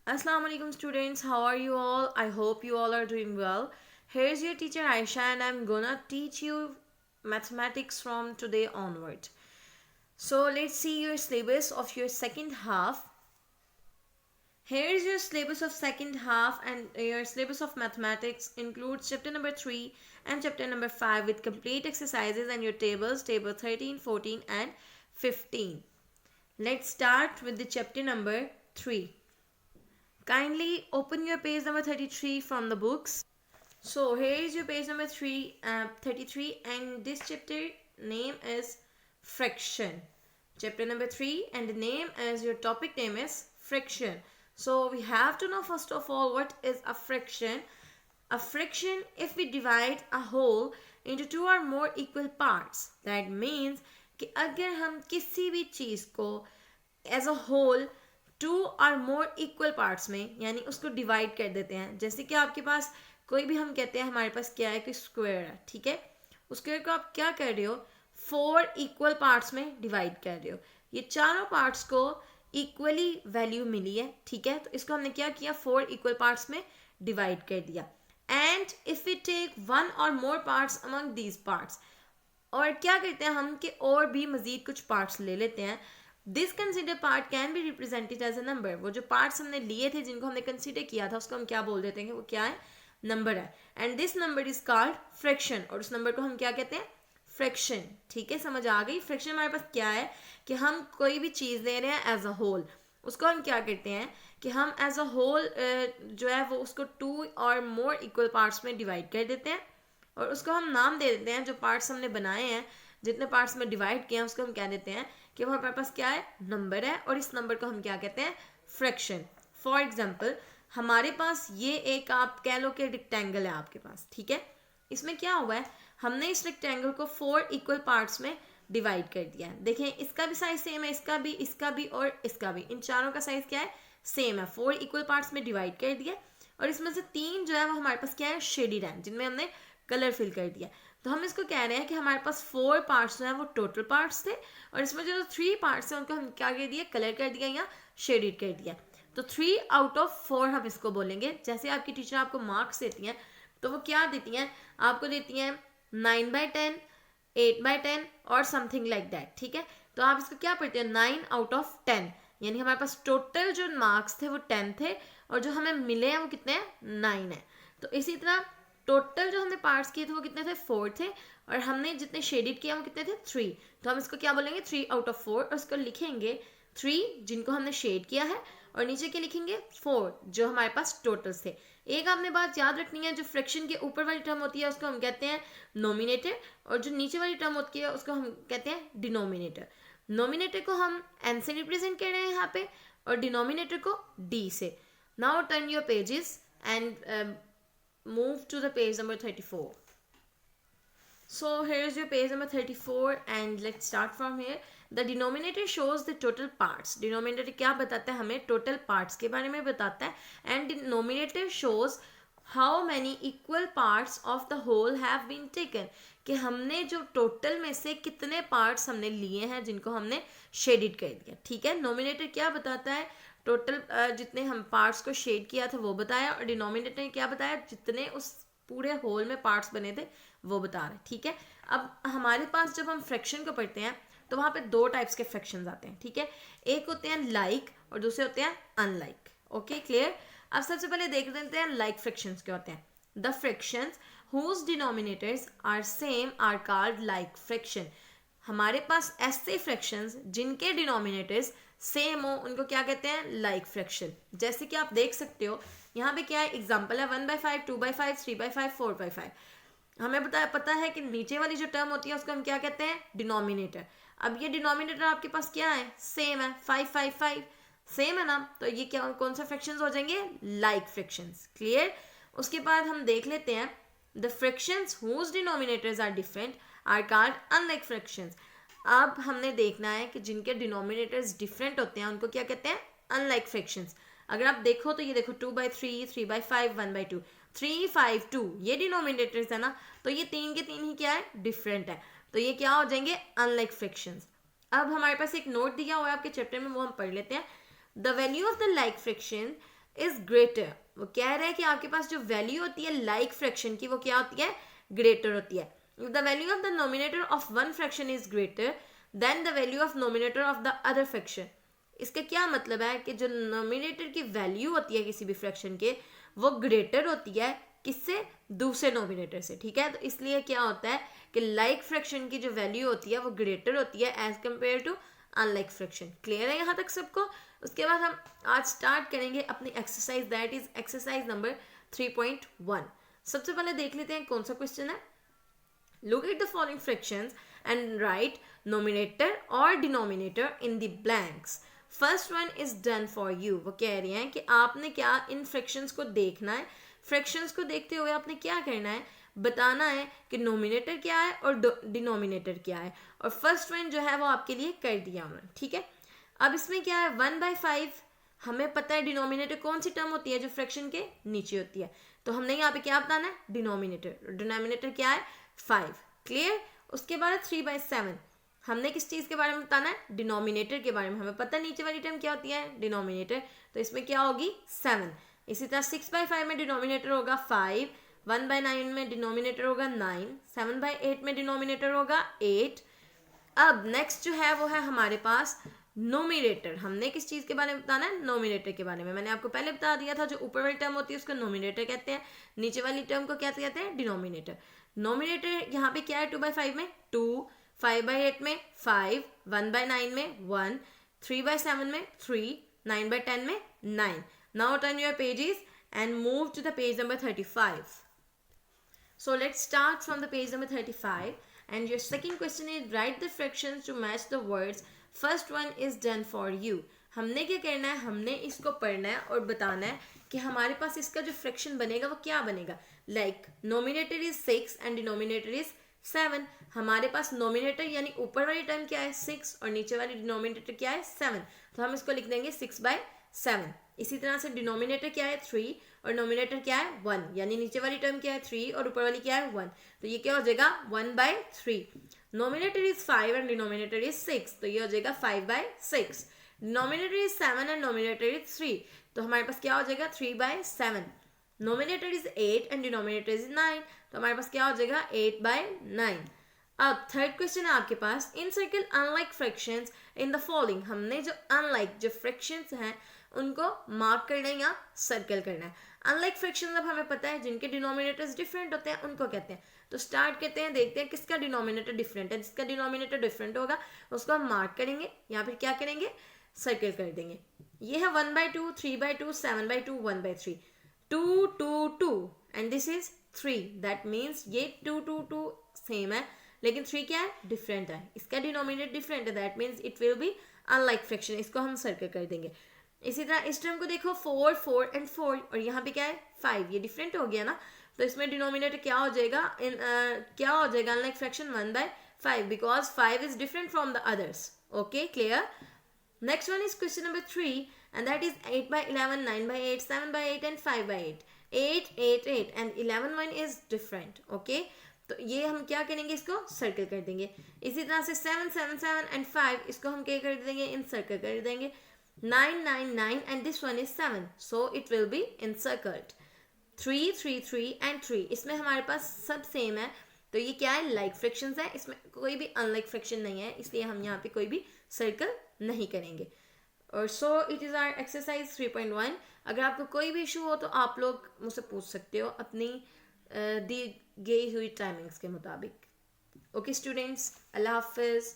Assalamu alaikum students, how are you all? I hope you all are doing well. Here's your teacher Aisha and I'm gonna teach you mathematics from today onward. So let's see your syllabus of your second half. Here's your syllabus of second half, and your syllabus of mathematics includes chapter number 3 and chapter number 5 with complete exercises and your tables, table 13, 14 and 15. Let's start with the chapter number 3. Kindly open your page number 33 from the books. So here is your page number 33, and this chapter name is friction. Chapter number 3 and the name is, your topic name is friction. So we have to know first of all what is a friction. A friction, if we divide a whole into two or more equal parts, that means कि अगर हम किसी भी चीज़ को as a whole to और मोर equal parts में यानी उसको डिवाइड कर देते हैं, जैसे कि आपके पास कोई भी, हम कहते हैं हमारे पास क्या है कि स्क्वायर है, ठीक है। उस स्क्वायर को आप क्या कर रहे हो, 4 इक्वल पार्ट्स में डिवाइड कर रहे हो। ये चारों पार्ट्स को इक्वली वैल्यू मिली है, ठीक है। तो इसको हमने क्या किया, 4 इक्वल पार्ट्स में डिवाइड कर दिया। And if we take one or more parts among these parts, और क्या करते हैं हम कि और भी मजीद कुछ पार्ट्स ले लेते हैं। This consider part can be represented as a number. वो जो पार्ट्स हमने लिए थे, जिनको हमने कंसिडर किया था, उसको हम क्या बोल देते हैं कि वो क्या है, नंबर है। And this number is called fraction, और उस नंबर को हम क्या कहते हैं, फ्रैक्शन। ठीक है, समझ आ गई। फ्रैक्शन हमारे पास क्या है कि हम कोई भी चीज़ ले रहे हैं एज अ होल, उसको हम क्या करते हैं कि हम एज अ होल जो है वो उसको 2 और मोर इक्वल पार्ट्स में डिवाइड कर देते हैं, और उसको हम नाम दे देते हैं। जो पार्ट्स हमने बनाए हैं, जितने पार्ट्स में डिवाइड किए हैं, उसको हम क्या देते हैं कि वो हमारे पास क्या है, नंबर है, और इस नंबर को हम क्या कहते हैं, फ्रैक्शन। फॉर एग्जाम्पल, हमारे पास ये एक, आप कह लो कि रेक्टेंगल है आपके पास, ठीक है। इसमें क्या हुआ है, हमने इस रेक्टेंगल को 4 इक्वल पार्ट्स में डिवाइड कर दिया है। देखें, इसका भी साइज सेम है, इसका भी और इसका भी, इन चारों का साइज क्या है, सेम है। 4 इक्वल पार्ट्स में डिवाइड कर दिया, और इसमें से 3 जो है वो हमारे पास क्या है, शेडेड है, जिनमें हमने कलर फिल कर दिया। तो हम इसको कह रहे हैं कि हमारे पास 4 पार्ट्स जो है वो टोटल पार्ट्स थे, और इसमें जो 3 पार्ट्स हैं उनको हम क्या कर दिया, कलर कर दिया या शेडेड कर दिया। तो 3 आउट ऑफ 4 हम इसको बोलेंगे। जैसे आपकी टीचर आपको मार्क्स देती हैं, तो वो क्या देती हैं, आपको देती हैं 9/10, 8/10 और समथिंग लाइक दैट, ठीक है। तो आप इसको क्या पढ़ते हैं, 9 आउट ऑफ 10, यानी हमारे पास टोटल जो मार्क्स थे वो 10 थे, और जो हमें मिले हैं वो कितने हैं, 9 है। तो इसी तरह टोटल जो हमने पार्ट्स किए थे वो कितने थे, 4 थे, और हमने जितने शेडेड किया वो कितने थे, 3। तो हम इसको क्या बोलेंगे, 3 आउट ऑफ 4, और उसको लिखेंगे 3 जिनको हमने शेड किया है, और नीचे के लिखेंगे 4 जो हमारे पास टोटल्स थे। एक आपने बात याद रखनी है, जो फ्रैक्शन के ऊपर वाली टर्म होती है उसको हम कहते हैं नोमिनेटर, और जो नीचे वाली टर्म होती है उसको हम कहते हैं डिनोमिनेटर। नोमिनेटर को हम एन से रिप्रेजेंट कर रहे हैं यहाँ पे, और डिनोमिनेटर को डी से। Now turn your pages and move to the page number 34. So here is your page number 34, and let's start from here. The denominator shows the total parts. Denominator क्या बताता है, हमें total parts के बारे में बताता है, and denominator shows how many equal parts of the whole have been taken. कि हमने जो टोटल में से कितने पार्ट्स हमने लिए हैं जिनको हमने शेडिड कर दिया, ठीक है। नोमिनेटर क्या बताता है, टोटल जितने हम पार्ट्स को शेड किया था वो बताया, और डिनोमिनेटर ने क्या बताया, जितने उस पूरे होल में पार्ट्स बने थे वो बता रहे, ठीक है। अब हमारे पास जब हम फ्रैक्शन को पढ़ते हैं तो वहाँ पे 2 टाइप्स के फ्रैक्शंस आते हैं, ठीक है। एक होते हैं लाइक और दूसरे होते हैं अनलाइक। Okay, clear. अब सबसे पहले देख लेते हैं लाइक फ्रैक्शंस क्या होते हैं। The fractions whose denominators are same are called like fraction. हमारे पास ऐसे फ्रैक्शंस जिनके डिनोमिनेटर्स सेम हो उनको क्या कहते हैं, लाइक फ्रैक्शन। जैसे कि आप देख सकते हो यहाँ पे क्या है, एग्जांपल है 1/5, 2/5, 3/5, 4/5। हमें पता है कि नीचे वाली जो टर्म होती है उसको हम क्या कहते हैं, डिनोमिनेटर। अब ये डिनोमिनेटर आपके पास क्या है, सेम है, 5/5/5 सेम है ना, तो ये क्या, कौन सा फ्रैक्शंस हो जाएंगे, लाइक फ्रैक्शंस। क्लियर। उसके बाद हम देख लेते हैं the fractions whose denominators are different are called unlike fractions. अब हमने देखना है कि जिनके डिनोमिनेटर्स डिफरेंट होते हैं उनको क्या कहते हैं, अनलाइक फ्रैक्शंस। अगर आप देखो तो ये देखो 2/3, 3/5, 1/2, 3, 5, 2 ये डिनोमिनेटर्स है ना, तो ये 3 के 3 ही क्या है, डिफरेंट है, तो ये क्या हो जाएंगे, अनलाइक फ्रैक्शंस। अब हमारे पास एक नोट दिया हुआ है आपके चैप्टर में, वो हम पढ़ लेते हैं। The value of the like fraction is greater. वो कह रहा है कि आपके पास जो वैल्यू होती है लाइक फ्रैक्शन की वो क्या होती है, ग्रेटर होती है। The value of the nominator of one fraction is greater than the value of nominator of the other fraction. इसका क्या मतलब है कि जो नोमिनेटर की वैल्यू होती है किसी भी फ्रैक्शन के वो ग्रेटर होती है किससे, दूसरे नोमिनेटर से, ठीक है। तो इसलिए क्या होता है कि लाइक फ्रैक्शन की जो वैल्यू होती है वो ग्रेटर होती है as compare to unlike fraction. Clear है यहाँ तक सबको? उसके बाद हम आज स्टार्ट करेंगे अपनी exercise, that is exercise number 3.1। सबसे पहले देख लेते हैं कौन सा क्वेश्चन है। Look at the following fractions and write numerator और denominator in the blanks. First one is done for you. वो कह रही हैं कि आपने क्या इन फ्रैक्शंस को देखना है, फ्रैक्शंस को देखते हुए आपने क्या करना है, बताना है कि नोमिनेटर क्या है और डिनोमिनेटर क्या है। और फर्स्ट वन जो है वो आपके लिए कर दिया उन्होंने, ठीक है। अब इसमें क्या है 1/5, हमें पता है डिनोमिनेटर कौन सी टर्म होती है जो फ्रैक्शन के नीचे होती है, तो हमने यहाँ पे क्या बताना है, डिनोमिनेटर। डिनोमिनेटर क्या है 5। क्लियर। उसके बाद 3/7, हमने किस चीज़ के बारे में बताना है, डिनोमिनेटर के बारे में। हमें पता है नीचे वाली टर्म क्या होती है, डिनोमिनेटर, तो इसमें क्या होगी 7। इसी तरह 6/5 में डिनोमिनेटर होगा 5, 1/9 में डिनोमिनेटर होगा 9, 7/8 में डिनोमिनेटर होगा 8। अब नेक्स्ट जो है वो है हमारे पास नोमिनेटर। हमने किस चीज़ के बारे में बताना है, नोमिनेटर के बारे में। मैंने आपको पहले बता दिया था जो ऊपर वाली टर्म होती है उसको नोमिनेटर कहते हैं, नीचे वाली टर्म को क्या कहते हैं, डिनोमिनेटर। नोमिनेटर यहाँ पे क्या है 2/5 में 2, 5/8 में 5, 1/9 में 1, 3/7 में 3, 9/10 में 9। Now turn your pages and move to the page number 35. So let's start from the page number 35 and your second question is write the fractions to match the words. First one is done for you. हमने क्या करना है, हमने इसको पढ़ना है और बताना है कि हमारे पास इसका जो फ्रैक्शन बनेगा वो क्या बनेगा। Like nominator is 6 and denominator is 7। हमारे पास नोमिनेटर यानी ऊपर वाली टर्म क्या है 6 और नीचे वाली डिनोमिनेटर क्या है 7, तो हम इसको लिख देंगे 6/7। इसी तरह से डिनोमिनेटर क्या है 3 और नोमिनेटर क्या है 1, यानी नीचे वाली टर्म क्या है 3 और ऊपर वाली क्या है 1, तो ये क्या हो जाएगा 1/3। Nominator is 5 and denominator is 6, तो ये हो जाएगा 5/6। Denominator is 7 and nominator is 3, तो हमारे पास क्या हो जाएगा 3/7। Nominator is 8 and denominator is 9, तो हमारे पास क्या हो जाएगा 8/9। अब थर्ड क्वेश्चन है आपके पास, in circle unlike fractions in the following. हमने जो अनलाइक जो फ्रैक्शंस हैं उनको मार्क करना है या सर्कल करना है। अनलाइक फ्रैक्शंस अब हमें पता है जिनके डिनोमिनेटर्स डिफरेंट होते हैं उनको कहते हैं। तो स्टार्ट करते हैं, देखते हैं किसका डिनोमिनेटर डिफरेंट है। जिसका डिनोमिनेटर डिफरेंट होगा उसको हम मार्क करेंगे या फिर क्या करेंगे, सर्कल कर देंगे। ये है 1/2, 3/2, 7/2, 1/3, 2, 2, 2 and this is 3। That means ये 2, 2, 2 सेम है लेकिन 3 क्या है, डिफरेंट है। इसका डिनोमिनेटर डिफरेंट है, that means it will be unlike fraction. इसको हम सर्कल कर देंगे। इसी तरह इस टर्म को देखो 4, 4 एंड 4 और यहाँ पे क्या है 5, ये डिफरेंट हो गया ना, तो इसमें डिनोमिनेटर क्या हो जाएगा, क्या हो जाएगा unlike fraction 1/5 because 5 is different from the others. Okay clear. Next one is question number 3 and that is 8/11, 9/8, 7/8 and 5/8। 8, 8, 8 and 11 one is different. Okay, तो ये हम क्या करेंगे, इसको सर्कल कर देंगे। इसी तरह से 7, 7, 7 एंड 5 इसको हम क्या कर देंगे, इन सर्कल कर देंगे। 9, 9, 9 and this one is 7, so it will be encircled. 3, 3, 3 and 3 इसमें हमारे पास सब सेम है, तो ये क्या है, लाइक फ्रैक्शंस है, इसमें कोई भी अनलाइक फ्रैक्शन नहीं है, इसलिए हम यहाँ पे कोई भी सर्कल नहीं करेंगे। और so it is our exercise 3.1। अगर आपको कोई भी इशू हो तो आप लोग मुझसे पूछ सकते हो अपनी दी गई हुई टाइमिंग्स के मुताबिक। ओके स्टूडेंट्स, अल्लाह हाफिज़।